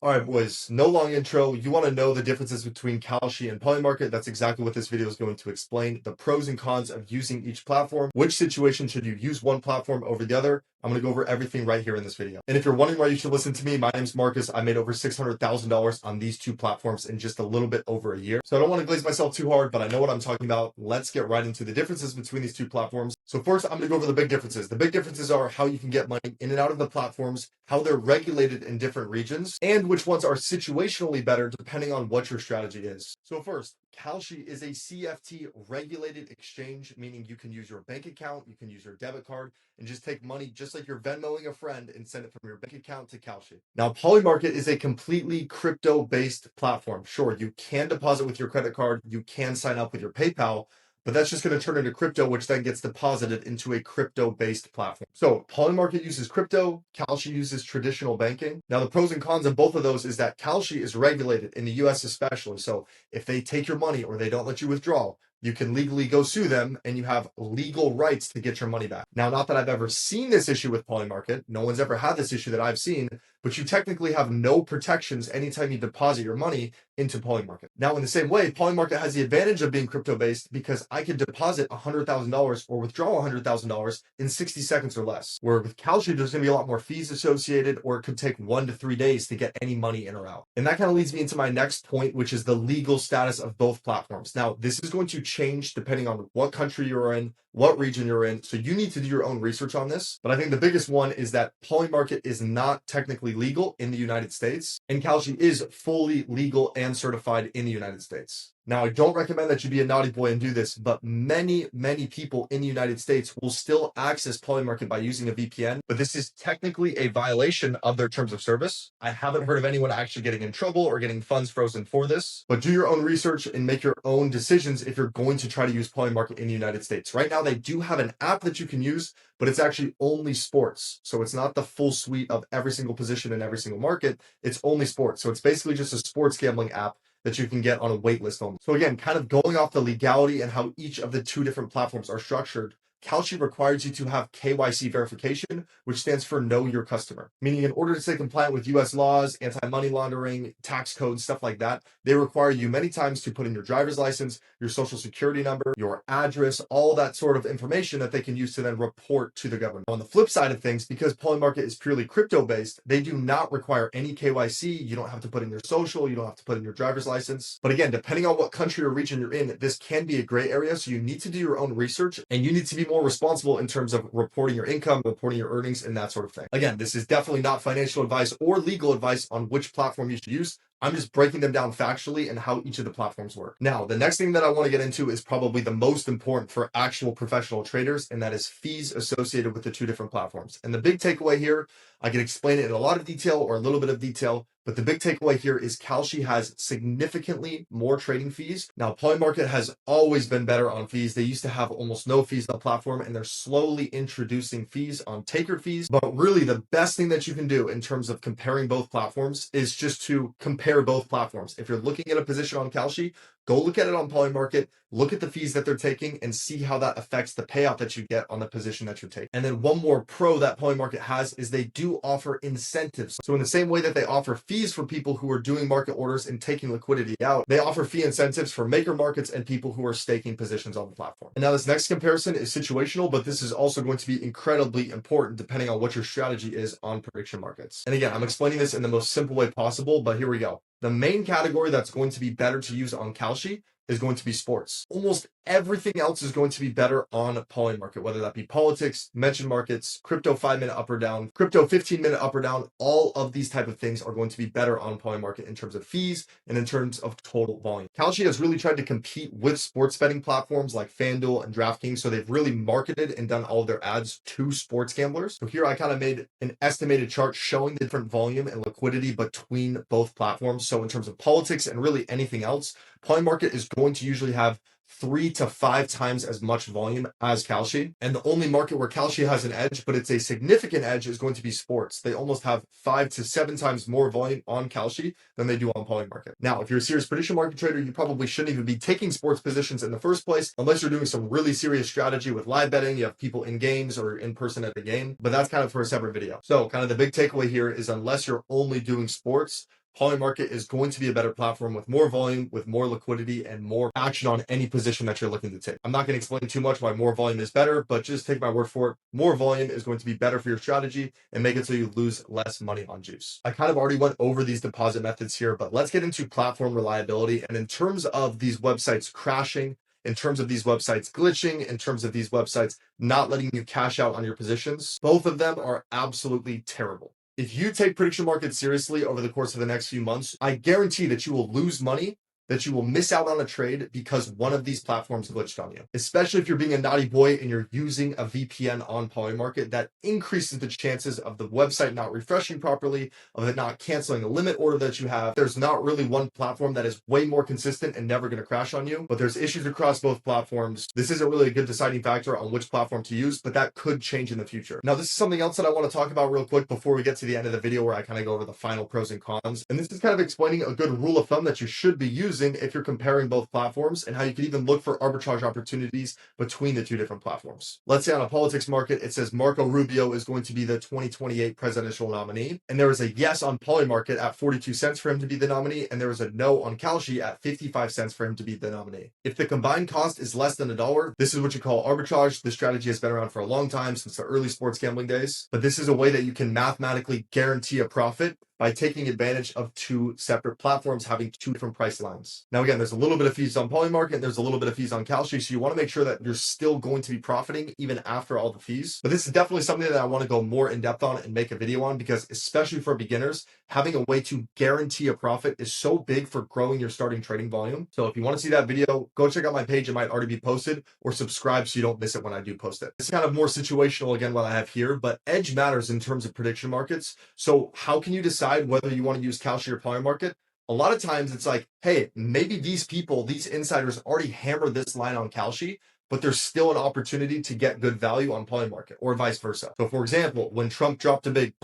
All right, boys, no long intro. You want to know the differences between Kalshi and PolyMarket. That's exactly what this video is going to explain. The pros and cons of using each platform. Which situation should you use one platform over the other? I'm going to go over everything right here in this video. And if you're wondering why you should listen to me, my name's Marcus. I made over $600,000 on these two platforms in just a little bit over a year. So I don't want to glaze myself too hard, but I know what I'm talking about. Let's get right into the differences between these two platforms. So first, I'm going to go over the big differences. The big differences are how you can get money in and out of the platforms, how they're regulated in different regions, and which ones are situationally better depending on what your strategy is. So first, Kalshi is a CFT regulated exchange, meaning you can use your bank account, you can use your debit card, and just take money just like you're Venmoing a friend and send it from your bank account to Kalshi. Now, PolyMarket is a completely crypto-based platform. Sure, you can deposit with your credit card, you can sign up with your PayPal, but that's just going to turn into crypto, which then gets deposited into a crypto-based platform. So PolyMarket uses crypto, Kalshi uses traditional banking. Now, the pros and cons of both of those is that Kalshi is regulated in the US especially. So if they take your money or they don't let you withdraw, you can legally go sue them and you have legal rights to get your money back. Now, not that I've ever seen this issue with PolyMarket. No one's ever had this issue that I've seen, but you technically have no protections anytime you deposit your money into PolyMarket. Now, in the same way, PolyMarket has the advantage of being crypto-based because I can deposit $100,000 or withdraw $100,000 in 60 seconds or less. Where with Kalshi, there's going to be a lot more fees associated, or it could take 1 to 3 days to get any money in or out. And that kind of leads me into my next point, which is the legal status of both platforms. Now, this is going to change depending on what country you're in, what region you're in. So you need to do your own research on this. But I think the biggest one is that PolyMarket is not technically legal in the United States, and Kalshi is fully legal and certified in the United States. Now, I don't recommend that you be a naughty boy and do this, but many people in the United States will still access PolyMarket by using a VPN, but this is technically a violation of their terms of service. I haven't heard of anyone actually getting in trouble or getting funds frozen for this, but do your own research and make your own decisions if you're going to try to use PolyMarket in the United States. Right now, they do have an app that you can use, but it's actually only sports. So it's not the full suite of every single position in every single market. It's only sports. So it's basically just a sports gambling app that you can get on a wait list only. So again, kind of going off the legality and how each of the two different platforms are structured, Kalshi requires you to have KYC verification, which stands for Know Your Customer. Meaning in order to stay compliant with US laws, anti-money laundering, tax codes, stuff like that, they require you many times to put in your driver's license, your social security number, your address, all that sort of information that they can use to then report to the government. On the flip side of things, because PolyMarket is purely crypto-based, they do not require any KYC. You don't have to put in your social, you don't have to put in your driver's license. But again, depending on what country or region you're in, this can be a gray area. So you need to do your own research and you need to be more responsible in terms of reporting your income, reporting your earnings, and that sort of thing. Again, this is definitely not financial advice or legal advice on which platform you should use. I'm just breaking them down factually and how each of the platforms work. Now, the next thing that I want to get into is probably the most important for actual professional traders, and that is fees associated with the two different platforms. And the big takeaway here, I can explain it in a lot of detail or a little bit of detail, but the big takeaway here is Kalshi has significantly more trading fees. Now, PolyMarket has always been better on fees. They used to have almost no fees on the platform, and they're slowly introducing fees on taker fees. But really, the best thing that you can do in terms of comparing both platforms is just to compare both platforms. If you're looking at a position on Kalshi, go look at it on PolyMarket, look at the fees that they're taking, and see how that affects the payout that you get on the position that you're taking. And then one more pro that PolyMarket has is they do offer incentives. So in the same way that they offer fees for people who are doing market orders and taking liquidity out, they offer fee incentives for maker markets and people who are staking positions on the platform. And now this next comparison is situational, but this is also going to be incredibly important depending on what your strategy is on prediction markets. And again, I'm explaining this in the most simple way possible, but here we go. The main category that's going to be better to use on Kalshi is going to be sports. Almost everything else is going to be better on PolyMarket, whether that be politics, mention markets, crypto 5-minute up or down, crypto 15-minute up or down. All of these type of things are going to be better on PolyMarket in terms of fees and in terms of total volume. Kalshi has really tried to compete with sports betting platforms like FanDuel and DraftKings. So they've really marketed and done all of their ads to sports gamblers. So here I kind of made an estimated chart showing the different volume and liquidity between both platforms. So in terms of politics and really anything else, PolyMarket is going to usually have 3 to 5 times as much volume as Kalshi. And the only market where Kalshi has an edge, but it's a significant edge, is going to be sports. They almost have 5 to 7 times more volume on Kalshi than they do on PolyMarket. Now, if you're a serious prediction market trader, you probably shouldn't even be taking sports positions in the first place, unless you're doing some really serious strategy with live betting. You have people in games or in person at the game, but that's kind of for a separate video. So kind of the big takeaway here is unless you're only doing sports, PolyMarket is going to be a better platform with more volume, with more liquidity, and more action on any position that you're looking to take. I'm not going to explain too much why more volume is better, but just take my word for it. More volume is going to be better for your strategy and make it so you lose less money on juice. I kind of already went over these deposit methods here, but let's get into platform reliability. And in terms of these websites crashing, in terms of these websites glitching, in terms of these websites not letting you cash out on your positions, both of them are absolutely terrible. If you take prediction markets seriously over the course of the next few months, I guarantee that you will lose money, that you will miss out on a trade because one of these platforms glitched on you. Especially if you're being a naughty boy and you're using a VPN on PolyMarket, that increases the chances of the website not refreshing properly, of it not canceling a limit order that you have. There's not really one platform that is way more consistent and never going to crash on you, but there's issues across both platforms. This isn't really a good deciding factor on which platform to use, but that could change in the future. Now, this is something else that I want to talk about real quick before we get to the end of the video, where I kind of go over the final pros and cons. And this is kind of explaining a good rule of thumb that you should be using if you're comparing both platforms, and how you can even look for arbitrage opportunities between the two different platforms. Let's say on a politics market, it says Marco Rubio is going to be the 2028 presidential nominee, and there is a yes on PolyMarket at 42 cents for him to be the nominee, and there is a no on Kalshi at 55 cents for him to be the nominee. If the combined cost is less than $1, this is what you call arbitrage. This strategy has been around for a long time, since the early sports gambling days, but this is a way that you can mathematically guarantee a profit by taking advantage of two separate platforms having two different price lines. Now, again, there's a little bit of fees on PolyMarket, there's a little bit of fees on Kalshi, so you want to make sure that you're still going to be profiting even after all the fees. But this is definitely something that I want to go more in depth on and make a video on, because especially for beginners, having a way to guarantee a profit is so big for growing your starting trading volume. So if you want to see that video, go check out my page. It might already be posted, or subscribe so you don't miss it when I do post it. It's kind of more situational, again, what I have here, but edge matters in terms of prediction markets. So how can you decide whether you want to use Kalshi or PolyMarket? A lot of times it's like, hey, maybe these people, these insiders already hammered this line on Kalshi, but there's still an opportunity to get good value on PolyMarket, or vice versa. So for example, when Trump dropped a big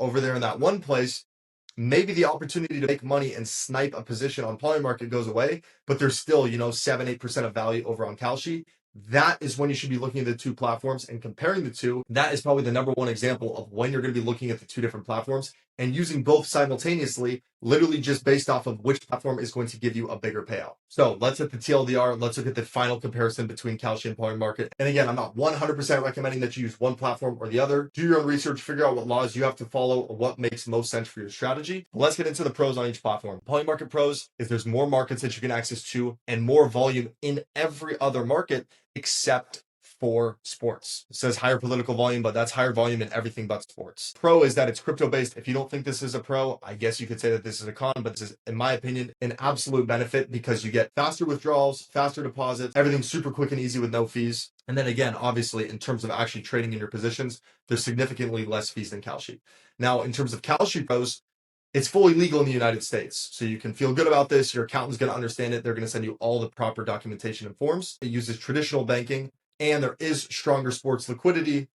over there in that one place, maybe the opportunity to make money and snipe a position on PolyMarket goes away, but there's still, 7-8% of value over on Kalshi. That is when you should be looking at the two platforms and comparing the two. That is probably the number one example of when you're going to be looking at the two different platforms and using both simultaneously, literally just based off of which platform is going to give you a bigger payout. So let's hit the TLDR. Let's look at the final comparison between Kalshi and PolyMarket. And again, I'm not 100% recommending that you use one platform or the other. Do your own research, figure out what laws you have to follow or what makes most sense for your strategy. But let's get into the pros on each platform. PolyMarket pros is there's more markets that you can access to and more volume in every other market except for sports. It says higher political volume, but that's higher volume in everything but sports. Pro is that it's crypto based. If you don't think this is a pro, I guess you could say that this is a con, but this is, in my opinion, an absolute benefit, because you get faster withdrawals, faster deposits, everything's super quick and easy with no fees. And then again, obviously, in terms of actually trading in your positions, there's significantly less fees than Kalshi. Now, in terms of Kalshi pros, it's fully legal in the United States, so you can feel good about this. Your accountant's going to understand it. They're going to send you all the proper documentation and forms. It uses traditional banking, and there is stronger sports liquidity,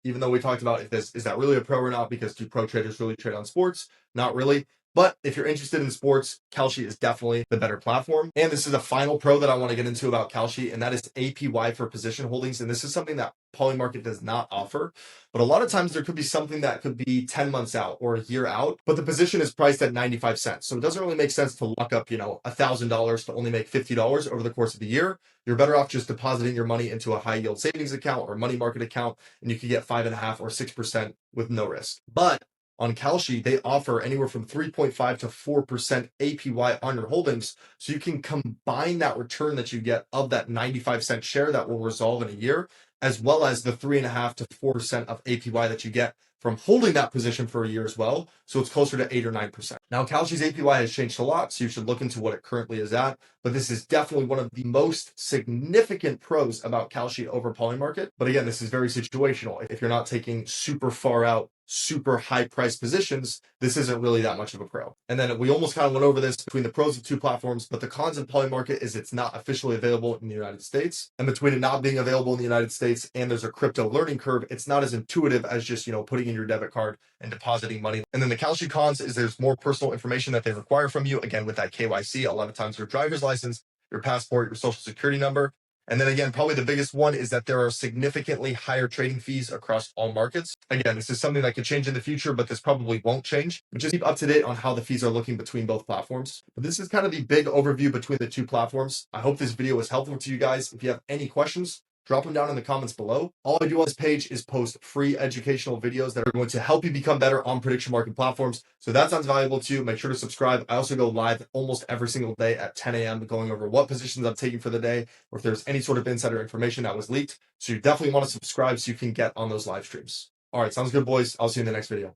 even though we talked about if this is that really a pro or not, because do pro traders really trade on sports? Not really. But if you're interested in sports, Kalshi is definitely the better platform. And this is a final pro that I want to get into about Kalshi, and that is APY for position holdings. And this is something that PolyMarket does not offer. But a lot of times there could be something that could be 10 months out or a year out, but the position is priced at 95 cents. So it doesn't really make sense to lock up, $1,000 to only make $50 over the course of the year. You're better off just depositing your money into a high yield savings account or money market account, and you can get 5.5 or 6% with no risk. But on Kalshi, they offer anywhere from 3.5 to 4% APY on your holdings. So you can combine that return that you get of that 95-cent share that will resolve in a year, as well as the 3.5 to 4% of APY that you get from holding that position for a year as well. So it's closer to 8 or 9%. Now, Kalshi's APY has changed a lot, so you should look into what it currently is at. But this is definitely one of the most significant pros about Kalshi over PolyMarket. But again, this is very situational. If you're not taking super far out, super high price positions, this isn't really that much of a pro. And then we almost kind of went over this between the pros of two platforms, but the cons of PolyMarket is it's not officially available in the United States. And between it not being available in the United States and there's a crypto learning curve, it's not as intuitive as just, putting in your debit card and depositing money. And then the Kalshi cons is there's more personal information that they require from you. Again, with that KYC, a lot of times your driver's license, your passport, your social security number. And then again, probably the biggest one is that there are significantly higher trading fees across all markets. Again, this is something that could change in the future, but this probably won't change. But just keep up to date on how the fees are looking between both platforms. But this is kind of the big overview between the two platforms. I hope this video was helpful to you guys. If you have any questions, drop them down in the comments below. All I do on this page is post free educational videos that are going to help you become better on prediction market platforms. So that sounds valuable to you. Make sure to subscribe. I also go live almost every single day at 10 a.m. going over what positions I'm taking for the day, or if there's any sort of insider information that was leaked. So you definitely want to subscribe so you can get on those live streams. All right, sounds good, boys. I'll see you in the next video.